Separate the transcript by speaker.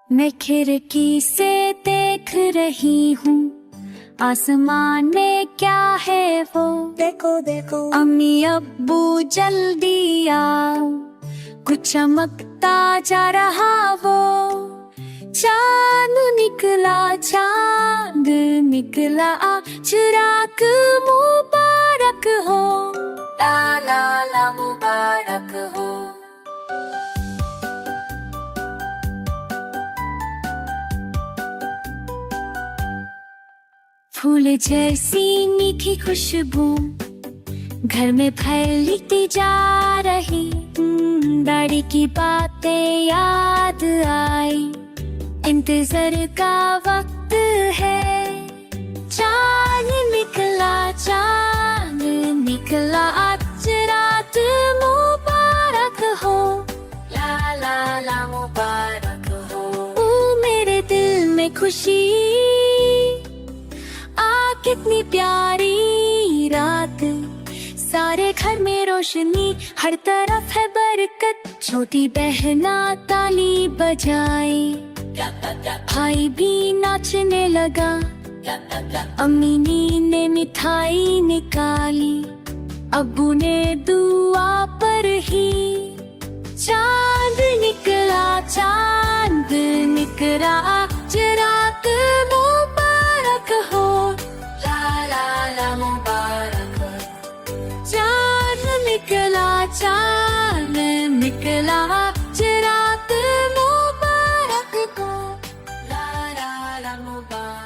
Speaker 1: मैं खिड़की से देख रही हूँ, आसमान में क्या है वो।
Speaker 2: देखो देखो
Speaker 1: अम्मी अब्बू जल्दी आओ, कुछ चमकता जा रहा वो। चांद निकला, चांद निकला, चिराग मुबारक हो, ला ला ला मुबारक हो। फूल जैसी मीठी खुशबू घर में फैलती जा रही। दाढ़ी की बातें याद आई, इंतजार का वक्त है। चांद निकला, चांद निकला, आज रात मुबारक हो, ला ला ला मुबारक हो। ओ मेरे दिल में खुशी, कितनी प्यारी रात। सारे घर में रोशनी, हर तरफ है बरकत। छोटी बहना ताली बजाए, भाई भी नाचने लगा। अम्मी ने मिठाई निकाली, अब्बू ने दुआ पर ही। चांद निकला, चांद निकला, रात मुबारक हो, मुबारक। चांद निकला, चांद निकला, रात मुबारक हो, ला ला ला मुबारक।